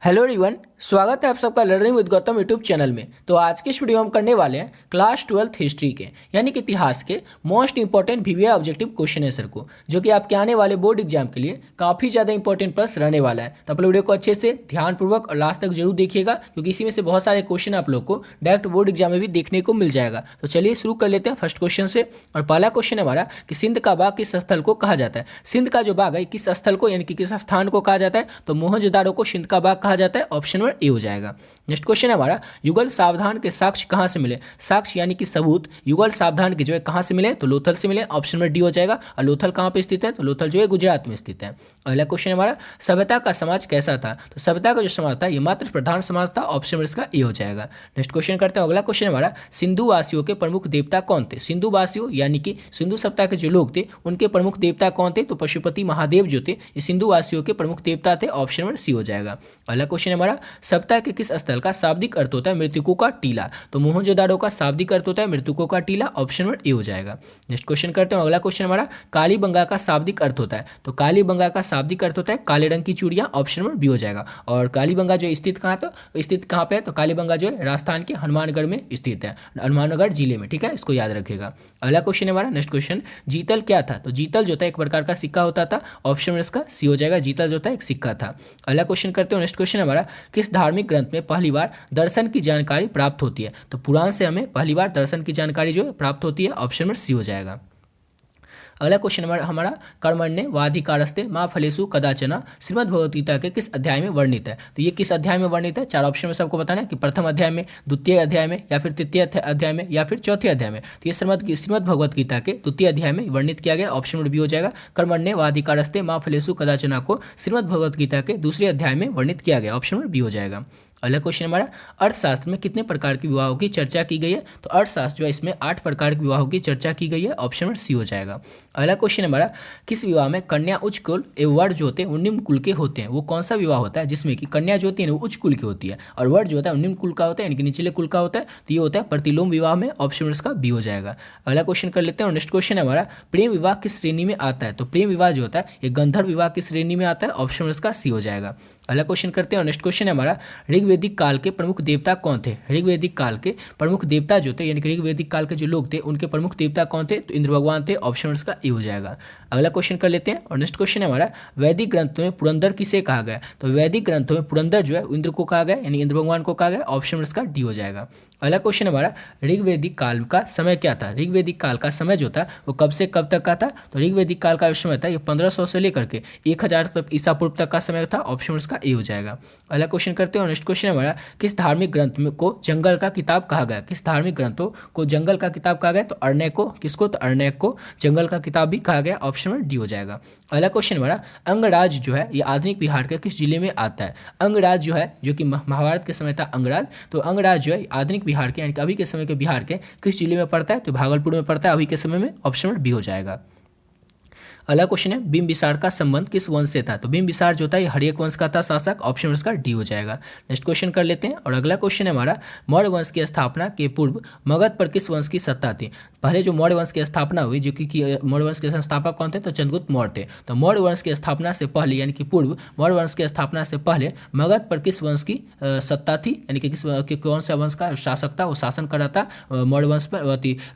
Hello everyone, स्वागत है आप सबका learning with Gautam YouTube channel में। तो आज की इस वीडियो में हम करने वाले हैं क्लास 12th हिस्ट्री के यानी कि इतिहास के most important VVI objective question answer को, जो कि आपके आने वाले बोर्ड एग्जाम के लिए काफ़ी ज़्यादा इंपॉर्टेंट प्रश्न रहने वाला है। तो आप लोग वीडियो को अच्छे से ध्यानपूर्वक और लास्ट तक जरूर देखिएगा, क्योंकि इसी में से बहुत सारे क्वेश्चन आप लोग को डायरेक्ट बोर्ड एग्जाम में भी देखने को मिल जाएगा। तो चलिए शुरू कर लेते हैं फर्स्ट क्वेश्चन से। और पहला क्वेश्चन है हमारा कि सिंध का बाग किस स्थल को कहा जाता है। सिंध का जो बाग है किस स्थल को यानी कि किस स्थान को कहा जाता है, तो मोहनजोदाड़ो को सिंध का बाग कहा जाता है। ऑप्शन नंबर ए हो जाएगा। नेक्स्ट क्वेश्चन है हमारा, युगल सावधान के साक्ष्य कहां से मिले। साक्ष्य यानी कि सबूत युगल सावधान के जो है कहां से मिले, तो लोथल से मिले। ऑप्शन नंबर डी हो जाएगा। और लोथल कहां पे स्थित है, तो लोथल जो है गुजरात में स्थित है। अगला क्वेश्चन है हमारा, सभ्यता का समाज कैसा था। तो सभ्यता का जो समाज था ये मात्र प्रधान समाज था। ऑप्शन नंबर इसका ए हो जाएगा। नेक्स्ट क्वेश्चन करते हैं। अगला क्वेश्चन हमारा, सिंधु वासियों के प्रमुख देवता कौन थे। सिंधु वासियों यानी कि सिंधु सभ्यता के जो लोग थे उनके प्रमुख देवता कौन थे, तो पशुपति महादेव जो थे ये सिंधु वासियों के प्रमुख देवता थे। ऑप्शन नंबर सी हो जाएगा। अगला क्वेश्चन हमारा, सभ्यता के किस स्थल का शाब्दिक अर्थ होता है मृतकों का टीला। तो मोहनजोदाड़ो का शाब्दिक अर्थ होता है मृतकों का टीला। ऑप्शन नंबर ए हो जाएगा। नेक्स्ट क्वेश्चन करते हैं। अगला क्वेश्चन हमारा, कालीबंगा का शाब्दिक अर्थ होता है। तो कालीबंगा का शाब्दिक अर्थ होता है काले रंग की चूड़ियां। ऑप्शन नंबर बी हो जाएगा। और कालीबंगा जो स्थित कहाँ, तो स्थित कहाँ पे है, तो कालीबंगा जो है राजस्थान के हनुमानगढ़ में स्थित है, हनुमानगढ़ जिले में। ठीक है, इसको याद रखिएगा। अगला क्वेश्चन है हमारा, नेक्स्ट क्वेश्चन, जीतल क्या था। तो जीतल जो था एक प्रकार का सिक्का होता था। ऑप्शन नंबर इसका सी हो जाएगा। जीतल जो था एक सिक्का था। अगला क्वेश्चन करते हैं। नेक्स्ट क्वेश्चन हमारा, किस धार्मिक ग्रंथ में पहली बार दर्शन की जानकारी प्राप्त होती है। तो पुराण से हमें पहली बार दर्शन की जानकारी जो है प्राप्त होती है। ऑप्शन नंबर सी हो जाएगा। अगला क्वेश्चन हमारा, कर्मण्य वाधिकारस्ते माँ फलेसु कदाचना श्रीमद् भगवद गीता के किस अध्याय में वर्णित है। तो ये किस अध्याय में वर्णित है, चार ऑप्शन में सबको बताना है कि प्रथम अध्याय में, द्वितीय अध्याय में, या फिर तृतीय अध्याय में, या फिर चौथे अध्याय में। तो ये श्रीमद् भगवद गीता के द्वितीय अध्याय में वर्णित किया गया। ऑप्शन नंबर बी हो जाएगा। कर्मण्य वाधिकारस्ते माँ फलेसु कदाचना को श्रीमद् भगवद गीता के दूसरे अध्याय में वर्णित किया गया। ऑप्शन नंबर बी हो जाएगा। अगला क्वेश्चन हमारा, अर्थशास्त्र में कितने प्रकार के विवाहों की चर्चा की गई है। तो अर्थशास्त्र जो है इसमें 8 प्रकार के विवाहों की चर्चा की गई है। ऑप्शन नंबर सी हो जाएगा। अगला क्वेश्चन हमारा, किस विवाह में कन्या उच्च कुल एवं वर जो होते हैं वो निम्न कुल के होते हैं। वो कौन सा विवाह होता है जिसमें कि कन्या जो होती है वो उच्च कुल की होती है और वर जो होता है निम्न कुल का होता है यानी कि निचले कुल का होता है। तो ये होता है प्रतिलोम विवाह में। ऑप्शन नंबर इसका बी हो जाएगा। अगला क्वेश्चन कर लेते हैं। और नेक्स्ट क्वेश्चन है हमारा, प्रेम विवाह किस श्रेणी में आता है। तो प्रेम विवाह जो होता है ये गंधर्व विवाह की श्रेणी में आता है। ऑप्शन नंबर इसका सी हो जाएगा। अगला क्वेश्चन करते हैं। और नेक्स्ट क्वेश्चन है हमारा, ऋग्वेदिक काल के प्रमुख देवता कौन थे। ऋग्वेदिक काल के प्रमुख देवता जो थे यानी कि ऋग्वेदिक काल के जो लोग थे उनके प्रमुख देवता कौन थे, तो इंद्र भगवान थे। ऑप्शन इसका ए हो जाएगा। अगला क्वेश्चन कर लेते हैं। और नेक्स्ट क्वेश्चन है हमारा, वैदिक ग्रंथों में पुरंदर किसे कहा गया। तो वैदिक ग्रंथों में पुरंदर जो है इंद्र को कहा गया यानी इंद्र भगवान को कहा गया। ऑप्शन इसका डी हो जाएगा। अगला क्वेश्चन हमारा, ऋग्वेदिक काल का समय क्या था। ऋग्वेदिक काल का समय जो था वो कब से कब तक का था। तो ऋग्वेदिक काल का जो समय था ये 1500 से लेकर के 1000 तक ईसा पूर्व तक का समय था। ऑप्शन इसका ए हो जाएगा। अगला क्वेश्चन करते हैं। और नेक्स्ट क्वेश्चन हमारा, किस धार्मिक ग्रंथ में को जंगल का किताब कहा गया। किस धार्मिक ग्रंथों को जंगल का किताब कहा गया। तो अरण्यक को, किसको, तो अरण्यक को जंगल का किताब भी कहा गया। ऑप्शन नंबर डी हो जाएगा। अगला क्वेश्चन हमारा, अंगराज जो है ये आधुनिक बिहार के किस जिले में आता है। अंगराज जो है जो कि महाभारत के समय था अंगराज, तो अंगराज जो है आधुनिक बिहार के यानी कि अभी के समय के बिहार के किस जिले में पड़ता है, तो भागलपुर में पड़ता है अभी के समय में। ऑप्शन नंबर बी हो जाएगा। अगला क्वेश्चन है, बिंबिसार का संबंध किस वंश से था। तो बिंबिसार जो था ये हर्यक वंश का था शासक। ऑप्शन इसका डी हो जाएगा। नेक्स्ट क्वेश्चन कर लेते हैं। और अगला क्वेश्चन है हमारा, मौर्य वंश की स्थापना के पूर्व मगध पर किस वंश की सत्ता थी। पहले जो मौर्य वंश की स्थापना हुई, जो कि मौर्य वंश के संस्थापक कौन थे, तो चंद्रगुप्त मौर्य थे। तो मौर्य वंश की स्थापना से पहले यानी कि पूर्व मौर्य वंश की स्थापना से पहले मगध पर किस वंश की सत्ता थी, यानी कि कौन सा वंश का शासक था, वो शासन कर रहा था मौर्य वंश पर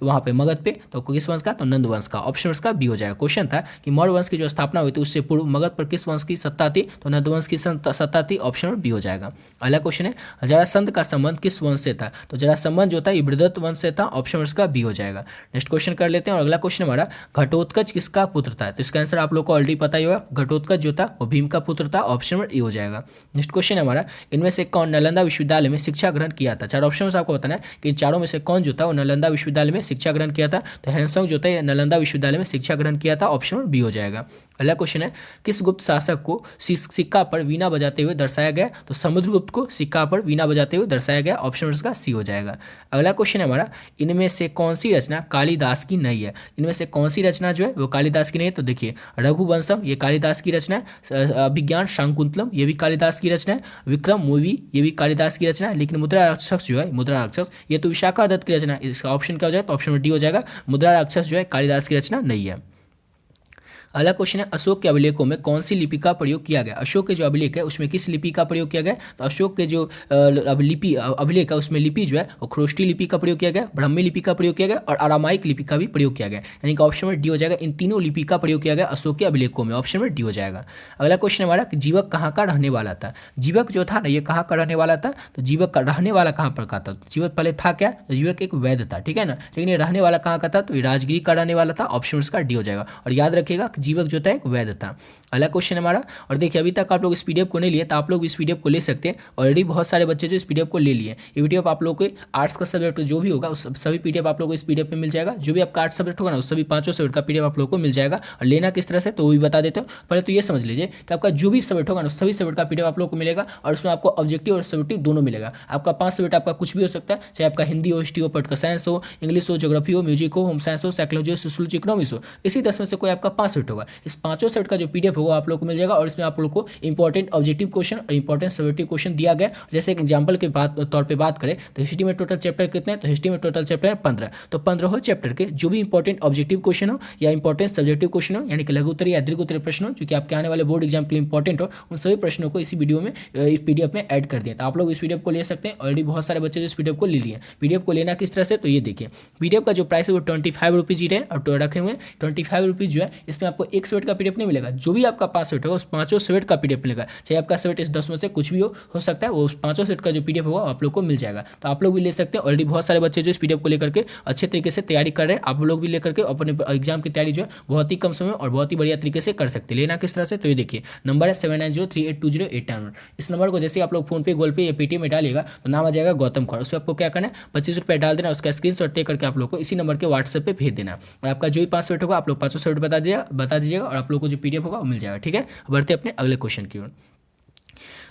वहाँ पे मगध पे। तो किस वंश का, तो नंद वंश का। ऑप्शन इसका बी हो जाएगा। क्वेश्चन था कि मौर्य वंश की जो स्थापना हुई थी उससे पूर्व मगध पर किस वंश की सत्ता थी, तो नंद वंश की सत्ता थी। ऑप्शन बी हो जाएगा। अगला क्वेश्चन है, जरासंध का संबंध किस वंश से था। तो जरासंध जो था ये बृहदत्त वंश से था। ऑप्शन इसका बी हो जाएगा। नेक्स्ट क्वेश्चन कर लेते हैं। और अगला क्वेश्चन हमारा, घटोत्कच किसका पुत्र था। तो इसका आंसर आप लोग को ऑलरेडी पता ही होगा। घटोत्कच जो था वो भीम का पुत्र था। ऑप्शन नंबर ए हो जाएगा। नेक्स्ट क्वेश्चन हमारा, इनमें से कौन नालंदा विश्वविद्यालय में शिक्षा ग्रहण किया था। चार ऑप्शन से आपको बताना है कि इन चारों में से कौन जो था वो नालंदा विश्वविद्यालय में शिक्षा ग्रहण किया था। तो हैंसोंग जो था नालंदा विश्वविद्यालय में शिक्षा ग्रहण किया था। ऑप्शन नंबर बी हो जाएगा। अगला क्वेश्चन है, किस गुप्त शासक को सिक्का पर वीणा बजाते हुए दर्शाया गया। तो समुद्रगुप्त को सिक्का पर वीणा बजाते हुए दर्शाया गया। ऑप्शन इसका सी हो जाएगा। अगला क्वेश्चन है हमारा, इनमें से कौन सी रचना कालिदास की नहीं है। इनमें से कौन सी रचना जो है वो कालिदास की नहीं है। तो देखिए, रघुवंशम ये कालिदास की रचना है। अभिज्ञान शाकुंतलम ये भी कालिदास की रचना है। विक्रम मूवी ये भी कालिदास की रचना है। लेकिन मुद्रा राक्षस जो है, मुद्रा राक्षस ये तो विशाखा दत्त की रचना है। इसका ऑप्शन क्या हो जाएगा, तो ऑप्शन डी हो जाएगा। मुद्रा राक्षस जो है कालिदास की रचना नहीं है। अगला क्वेश्चन है अशोक के अभिलेखों में कौन सी लिपि का प्रयोग किया गया। अशोक के जो अभिलेख है उसमें किस लिपि का प्रयोग किया गया। तो अशोक के जो अभिलेख है उसमें लिपि जो है वो खरोष्टी लिपि का प्रयोग किया गया, ब्राह्मी लिपि का प्रयोग किया गया और अरामाइक लिपि का भी प्रयोग किया गया। यानी कि ऑप्शन में डी हो जाएगा। इन तीनों लिपि का प्रयोग किया गया अशोक के अभिलेखों में, ऑप्शन में डी हो जाएगा। अगला क्वेश्चन हमारा कि जीवक कहाँ का रहने वाला था। जीवक जो था ना ये कहाँ का रहने वाला था। तो जीवक का रहने वाला कहाँ पर का था। जीवक पहले था क्या, तो जीवक एक वैद्य था, ठीक है ना। लेकिन ये रहने वाला कहाँ का था, तो ये राजगिरी का रहने वाला था, ऑप्शन इसका डी हो जाएगा। और याद रखिएगा कि जीवक जो था एक वैद्य था। अगला क्वेश्चन हमारा, और देखिए अभी तक आप लोग इस पीडीएफ को नहीं लिए तो आप लोग इस पीडीएफ को ले सकते हैं। ऑलरेडी बहुत सारे बच्चे जो इस पीडीएफ को ले लिए। ये पीडीएफ आप लोग के आर्ट्स का सब्जेक्ट जो भी होगा उस सभी पीडीएफ आप लोग को इस पीडीएफ में मिल जाएगा। जो भी आपका आर्ट्स सब्जेक्ट होगा ना उस सभी 5 सब्जेक्ट का पीडीएफ आप लोग को मिल जाएगा। और लेना किस तरह से तो वो भी बता देते हो। पहले तो ये समझ लीजिए कि आपका जो भी सब्जेक्ट होगा ना सभी सब्जेक्ट का पीडीएफ आप लोग को मिलेगा। और उसमें आपको ऑब्जेक्टिव और सब्जेक्टिव दोनों मिलेगा। आपका 5 सब्जेक्ट आपका कुछ भी हो सकता है, चाहे आपका हिंदी हो, हिस्ट्री हो, पॉलिटिकल साइंस हो, इंग्लिश हो, ज्योग्राफी हो, म्यूजिक हो, होम साइंस हो, साइकोलॉजी हो, सोशियोलॉजी, इकोनॉमिक्स हो, इसी 10 में से कोई आपका 5 सब्जेक्ट होगा। इस 5 सब्जेक्ट का जो पीडीएफ होगा आप लोग को मिल जाएगा। और इसमें आप लोग को इंपॉर्टेंट ऑब्जेक्टिव क्वेश्चन और इंपॉर्टेंट सब्जेक्टिव क्वेश्चन दिया गया। जैसे एक एग्जाम्पल के तौर पर बात करें तो हिस्ट्री में टोटल चैप्टर कितने हैं, तो हिस्ट्री में टोटल चैप्टर है 15। तो 15 चैप्टर के जो भी इंपॉर्टेंट ऑब्जेक्टिव क्वेश्चन हो या इंपॉर्टेंट सब्जेक्टिव क्वेश्चन हो, यानी कि लघु उत्तरीय या दीर्घ उत्तरीय प्रश्न हो जो कि आपके आने वाले बोर्ड एग्जाम के लिए इंपॉर्टेंट हो, उन सभी प्रश्नों को इसी वीडियो में इस पीडीएफ में ऐड कर दिया। तो आप लोग इस पीडीएफ को ले सकते हैं। ऑलरेडी बहुत सारे बच्चे जो इस पीडीएफ को ले लिए। पीडीएफ को लेना किस तरह से, तो ये देखिए पीडीएफ का जो प्राइस है वो 25 रुपीज ही है और रखे हुए 25 रुपीज जो है इसमें आपको एक सब्जेक्ट का पीडीएफ नहीं मिलेगा। जो भी आपका 5 सब्जेक्ट होगा उस 5 सब्जेक्ट का पीडीएफ मिलेगा। चाहे आपका सब्जेक्ट इस 10 में से कुछ भी हो सकता है, वो उस 5 सब्जेक्ट का जो पीडीएफ होगा आप लोग को मिल जाएगा। तो आप लोग भी ले सकते हैं। ऑलरेडी बहुत सारे बच्चे जो इस पीडीएफ को लेकर के अच्छे तरीके से तैयारी कर रहे हैं। आप लोग भी लेकर के अपने एग्जाम की तैयारी जो है बहुत ही कम समय और बहुत ही बढ़िया तरीके से कर सकते हैं। लेना किस तरह से, तो ये देखिए नंबर है 7903820891। इस नंबर को जैसे आप लोग फोन पे, गूगल पे या पेटीएम में डालिएगा तो नाम आ जाएगा गौतम खौर। उसमें आपको क्या करना है, 25 रुपये डाल देना, उसका स्क्रीनशॉट टेक करके आप लोग को इसी नंबर के व्हाट्सएप पे भेज देना। और आपका जो भी 5 सब्जेक्ट होगा आप लोग 5 सब्जेक्ट बता दीजिएगा और आप लोग को जो पीडीएफ होगा वो मिल जाएगा। ठीक है, बढ़ते अपने अगले क्वेश्चन की ओर।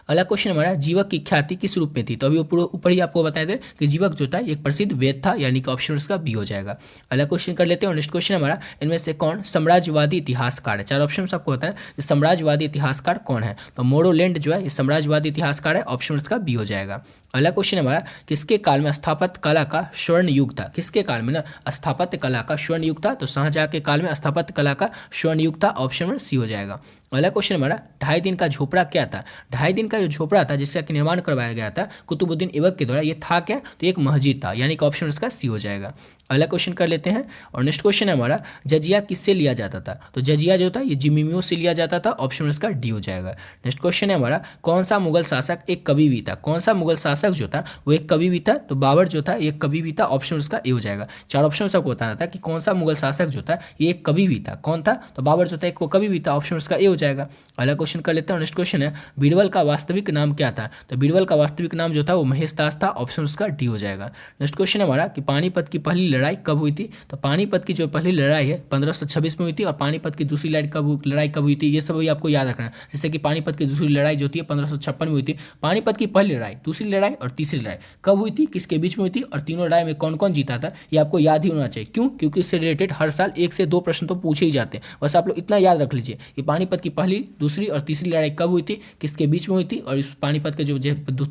अगला क्वेश्चन हमारा जीवक की ख्याति किस रूप में थी। तो अभी ऊपर ही आपको बताए थे कि जीवक जो था एक प्रसिद्ध वेद था, यानी कि ऑप्शन उसका बी हो जाएगा। अगला क्वेश्चन कर लेते हैं। और नेक्स्ट क्वेश्चन हमारा, इनमें से कौन साम्राज्यवादी इतिहासकार है। 4 ऑप्शन आपको बताना है साम्राज्यवादी इतिहासकार कौन है। तो मोरोलैंड जो है ये साम्राज्यवादी इतिहासकार है, ऑप्शन उसका बी हो जाएगा। अगला क्वेश्चन हमारा, किसके काल में स्थापत्य कला का स्वर्ण युग था। किसके काल में ना स्थापत्य कला का स्वर्ण युग था। तो शाहजहां के काल में स्थापत्य कला का स्वर्ण युग था, ऑप्शन में सी हो जाएगा। अगला क्वेश्चन हमारा, 2.5 दिन का झोपड़ा क्या था। 2.5 दिन का जो झोपड़ा था जिसका निर्माण करवाया गया था कुतुबुद्दीन ऐबक के द्वारा, ये था क्या, तो एक मस्जिद था, यानी कि ऑप्शन इसका सी हो जाएगा। अगला क्वेश्चन कर लेते हैं। और नेक्स्ट क्वेश्चन है हमारा, जजिया किससे लिया जाता था। तो जजिया जो था ये जिमीमियो से लिया जाता था, ऑप्शन इसका डी हो जाएगा। नेक्स्ट क्वेश्चन है हमारा, कौन सा मुगल शासक एक कवि भी था। कौन सा मुगल शासक जो था वो एक कवि भी था। तो बाबर जो था एक कवि भी था, ऑप्शन उसका ए हो जाएगा। 4 ऑप्शन सबको बताना था कि कौन सा मुगल शासक जो था ये एक कवि भी था। कौन था, तो बाबर जो था एक वो कवि भी था, ऑप्शन उसका ए हो जाएगा। अगला क्वेश्चन कर लेते हैं। नेक्स्ट क्वेश्चन है, बीरबल का वास्तविक नाम क्या था। तो बीरबल का वास्तविक नाम जो था वो महेश दास था, ऑप्शन उसका डी हो जाएगा। नेक्स्ट क्वेश्चन है हमारा, कि पानीपत की पहली लड़ाई कब हुई थी। तो पानीपत की जो पहली लड़ाई है 1526 में हुई थी। और पानीपत की दूसरी लड़ाई कब हुई थी, ये सब भी आपको याद रखना है। जैसे कि पानीपत की दूसरी लड़ाई जो थी 1556 में हुई थी। पानीपत की पहली लड़ाई, दूसरी लड़ाई और तीसरी लड़ाई कब हुई थी, किसके बीच में हुई थी, और तीनों लड़ाई में कौन कौन जीता था, ये आपको याद ही होना चाहिए। क्यों, क्योंकि इससे रिलेटेड हर साल 1 से 2 प्रश्न तो पूछे ही जाते हैं। बस आप लोग इतना याद रख लीजिए कि पानीपत की पहली, दूसरी और तीसरी लड़ाई कब हुई थी, किसके बीच में हुई थी, और इस पानीपत के जो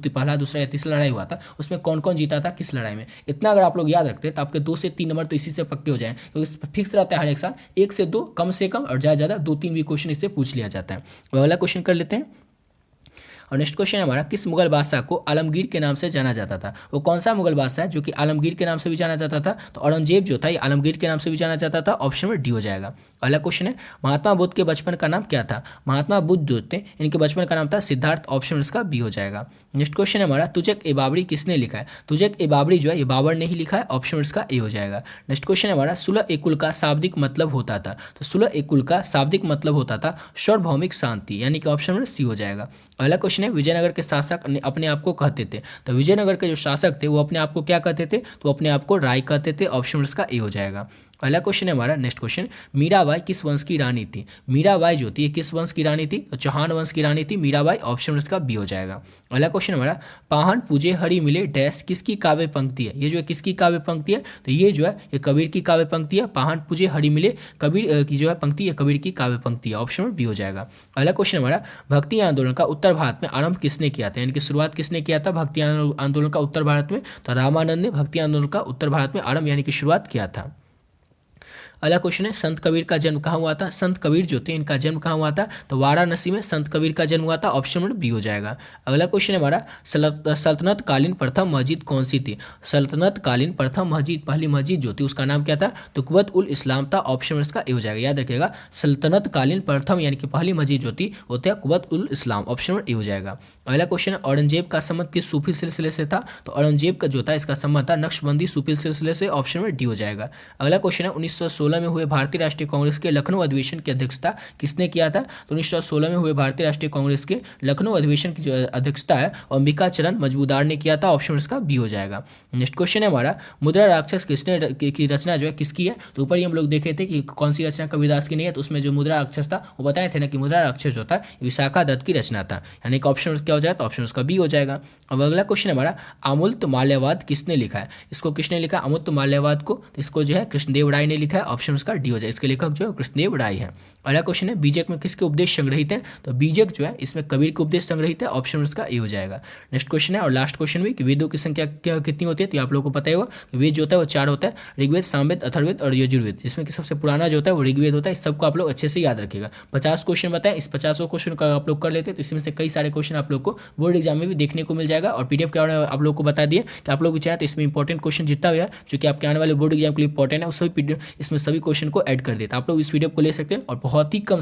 पहला, दूसरा या तीसरा लड़ाई हुआ था उसमें कौन कौन जीता था किस लड़ाई में। इतना अगर आप लोग याद रखते हैं तो आपके 2 से 3 नंबर तो इसी से पक्के हो जाए। क्योंकि फिक्स रहता है हर एक साल 1 से 2 कम से कम, और ज़्यादा 2-3 भी क्वेश्चन इससे पूछ लिया जाता है। अगला क्वेश्चन कर लेते हैं। और नेक्स्ट क्वेश्चन है हमारा, किस मुगल बादशाह को आलमगीर के नाम से जाना जाता था। वो कौन सा मुगल बादशाह है जो कि आलमगीर के नाम से भी जाना जाता था। तो औरंगजेब जो था ये आलमगीर के नाम से भी जाना जाता था, ऑप्शन में डी हो जाएगा। अगला क्वेश्चन है, महात्मा बुद्ध के बचपन का नाम क्या था। महात्मा बुद्ध जो थे इनके बचपन का नाम था सिद्धार्थ, ऑप्शन इसका बी हो जाएगा। नेक्स्ट क्वेश्चन है हमारा, तुजक ए बाबरी किसने लिखा है। तुजक ए बाबरी जो है ये बाबर ने ही लिखा है, ऑप्शन इसका ए हो जाएगा। नेक्स्ट क्वेश्चन है हमारा, सुलह ए कुल का शाब्दिक मतलब होता था। तो सुलह ए कुल का शाब्दिक मतलब होता था सार्वभौमिक शांति, यानी कि ऑप्शन में सी हो जाएगा। अगला क्वेश्चन है, विजयनगर के शासक अपने आप को कहते थे। तो विजयनगर के जो शासक थे वो अपने आप को क्या कहते थे, तो अपने आप को राय कहते थे, ऑप्शन इसका ए हो जाएगा। अगला क्वेश्चन है हमारा, नेक्स्ट क्वेश्चन, मीराबाई किस वंश की रानी थी। मीराबाई जो थी किस वंश की रानी थी, तो चौहान वंश की रानी थी मीराबाई, ऑप्शन इसका बी हो जाएगा। अगला क्वेश्चन हमारा, पाहन पूजे हरि मिले डैश किसकी काव्य पंक्ति है। ये जो है किसकी काव्य पंक्ति है, तो ये जो है ये कबीर की काव्य पंक्ति है। पाहन पूजे हरि मिले कबीर की जो है पंक्ति है कबीर की काव्य पंक्ति है, ऑप्शन में बी हो जाएगा। अगला क्वेश्चन हमारा, भक्ति आंदोलन का उत्तर भारत में आरंभ किसने किया था, यानी कि शुरुआत किसने किया था भक्ति आंदोलन का उत्तर भारत में। तो रामानंद ने भक्ति आंदोलन का उत्तर भारत में आरंभ यानी कि शुरुआत किया था। अगला क्वेश्चन है संत कबीर का जन्म कहाँ हुआ था। संत कबीर जो थे इनका जन्म कहाँ हुआ था, तो वाराणसी में संत कबीर का जन्म हुआ था। ऑप्शन नंबर बी हो जाएगा। अगला क्वेश्चन है हमारा सल्तनत कालीन प्रथम मस्जिद कौन सी थी। सल्तनत कालीन प्रथम मस्जिद, पहली मस्जिद जो थी उसका नाम क्या था, तो कुवत उल इस्लाम था। ऑप्शन नंबर इसका ए हो जाएगा। याद रखिएगा सल्तनत कालीन प्रथम यानी कि पहली मस्जिद जो थी वो था कुवत ul Islam. Option number A हो जाएगा। अगला क्वेश्चन है औरंगजेब का संबंध किस सूफी सिलसिले से था, तो औरंगजेब का जो था इसका संबंध था नक्शबंदी सूफी सिलसिले से। ऑप्शन नंबर डी हो जाएगा। अगला क्वेश्चन है 1916 में हुए भारतीय राष्ट्रीय कांग्रेस के लखनऊ अधिवेशन की अध्यक्षता किसने किया था, तो 1916 में हुए भारतीय राष्ट्रीय कांग्रेस के लखनऊ अधिवेशन की जो अध्यक्षता है अंबिका चरण मजमूदार ने किया था। ऑप्शन इसका बी हो जाएगा। नेक्स्ट क्वेश्चन है हमारा मुद्रा राक्षस किसने की रचना जो है किसकी है, तो ऊपर ही हम लोग देखे थे कि कौन सी रचना कबीरदास की नहीं है, तो उसमें जो मुद्रा राक्षस था वो बताए थे ना कि मुद्रा राक्षस जो था विशाखा दत्त की रचना था, यानी कि ऑप्शन क्या हो जाएगा, तो ऑप्शन उसका बी हो जाएगा। अब अगला क्वेश्चन हमारा अमूर्त माल्यवाद किसने लिखा है, इसको किसने लिखा अमूर्त माल्यवाद को, तो इसको जो है कृष्णदेव राय ने लिखा है। ऑप्शन उसका डी हो जाए। इसके लेखक जो है कृष्णदेव राय है। अगला क्वेश्चन है बीजक में किसके उपदेश संग्रहित है, तो बीजक जो है इसमें कबीर के उपदेश संग्रहित है। ऑप्शन इसका ए हो जाएगा। नेक्स्ट क्वेश्चन है और लास्ट क्वेश्चन भी कि वेदों की संख्या कितनी होती है, तो आप लोगों को पता ही होगा कि वेद जो होता है वो 4 होता है, ऋग्वेद, सामवेद, अथर्ववेद और यजुर्वेद, जिसमें कि सबसे पुराना जो होता है वो ऋग्वेद होता है। इस सबको आप लोग अच्छे से याद रखिएगा। 50 क्वेश्चन बताएं, इस 50 क्वेश्चन का आप लोग कर लेते हैं तो इसमें से कई सारे क्वेश्चन आप लोग को बोर्ड एग्जाम में भी देखने को मिल जाएगा। और पीडीएफ के बारे में आप लोग को बता दिए कि आप लोग भी चाहें तो इसमें इंपॉर्टेंट क्वेश्चन जितना भी है जो कि आपके आने वाले बोर्ड एग्जाम के लिए इंपॉर्टेंट है, उस सभी इसमें सभी क्वेश्चन को ऐड कर देता है। आप लोग इस पीडीएफ को ले सकते हैं और बहुत ही कम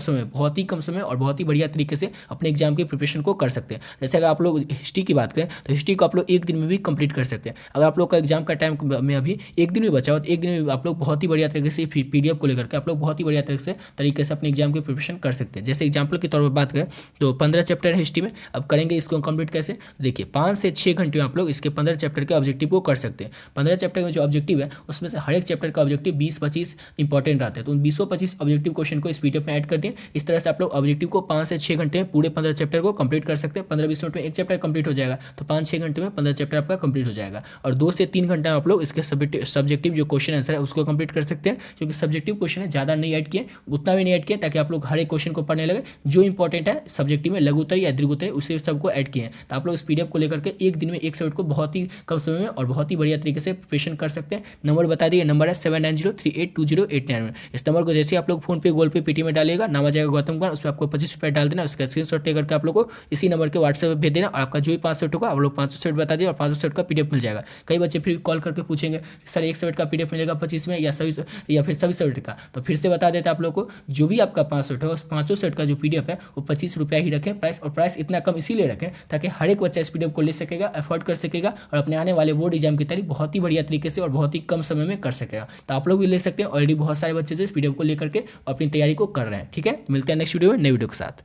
समय और बहुत ही बढ़िया तरीके से अपने एग्जाम की प्रिपरेशन को कर सकते हैं। जैसे अगर आप लोग हिस्ट्री की बात करें तो हिस्ट्री को आप लोग एक दिन में भी कंप्लीट कर सकते हैं। अगर आप लोग का एग्जाम का टाइम में अभी एक दिन भी बचा हो तो एक दिन में आप लोग बहुत ही बढ़िया तरीके से पीडीएफ को लेकर के आप लोग बहुत ही बढ़िया तरीके से अपने एग्जाम की प्रिपरेशन कर सकते हैं। जैसे एग्जाम्पल के तौर पर बात करें तो 15 चैप्टर है हिस्ट्री में, अब करेंगे इसको कंप्लीट कैसे, देखिए 5 से 6 घंटे में आप लोग इसके 15 चैप्टर के ऑब्जेक्टिव को कर सकते हैं। 15 चैप्टर में जो ऑब्जेक्टिव है उसमें से हर एक चैप्टर का ऑब्जेक्टिव 20-25 इंपॉर्टेंट रहते हैं, तो उन 20-25 ऑब्जेक्टिव क्वेश्चन को इस पीडीएफ में ऐड कर दिए। इस तरह से आप लोग ऑब्जेक्टिव को 5 से 6 घंटे में पूरे 15 चैप्टर को कंप्लीट कर सकते हैं। 15-20 मिनट में एक चैप्टर कंप्लीट हो जाएगा, तो 5-6 घंटे में 15 चैप्टर आपका कंप्लीट हो जाएगा। और 2 से 3 घंटे में आप लोग इसके सब्जेक्टिव जो क्वेश्चन आंसर है उसको कंप्लीट कर सकते हैं, क्योंकि सब्जेक्टिव क्वेश्चन है ज़्यादा नहीं ऐड किए, उतना भी नहीं ऐड किए ताकि आप लोग हर एक क्वेश्चन को पढ़ने लगे। जो इंपॉर्टेंट है सब्जेक्टिव में लघुत्तरी या दीर्घोत्तरी उसे सबको ऐड किए हैं, तो आप लोग इस पीडीएफ को लेकर के एक दिन में एक सब्जेक्ट को बहुत ही कम समय में और बहुत ही बढ़िया तरीके से प्रिपरेशन कर सकते हैं। नंबर बता दिए, नंबर है 7903820891। इस नंबर को जैसे आप लोग फोन पे, गूगल पे, पेटीएम में डालिएगा, नाम आ जाएगा गौतम कुमार, उसमें आपको 25 रुपये डाल देना, उसका स्क्रीनशॉट लेकर के आप लोग को इसी नंबर के व्हाट्सएप पर भेज देना और आपका जो भी 5 सेट होगा आप लोग 500 सेट बता दिए और 500 सेट का पीडीएफ मिल जाएगा। कई बच्चे फिर कॉल करके पूछेंगे सर एक सेट का पीडीएफ मिलेगा 25 में या फिर सभी सेट का, तो फिर से बता देते हैं आप लोग को, जो भी आपका 5 सेट है उस 500 सेट का जो पीडीएफ है वो 25 रुपया ही रखें प्राइस, और प्राइस इतना कम इसीलिए रखें ताकि हर एक बच्चा इस पीडीएफ को ले सकेगा, अफोर्ड कर सकेगा और अपने आने वाले बोर्ड एग्जाम की तैयारी बहुत ही बढ़िया तरीके से और बहुत ही कम समय में कर सकेगा। तो आप लोग भी ले सकते हैं, ऑलरेडी बहुत सारे बच्चे जो इस पीडीएफ को लेकर के अपनी तैयारी को कर रहे हैं। ठीक है, मिलते हैं नेक्स्ट वीडियो में नई वीडियो के साथ।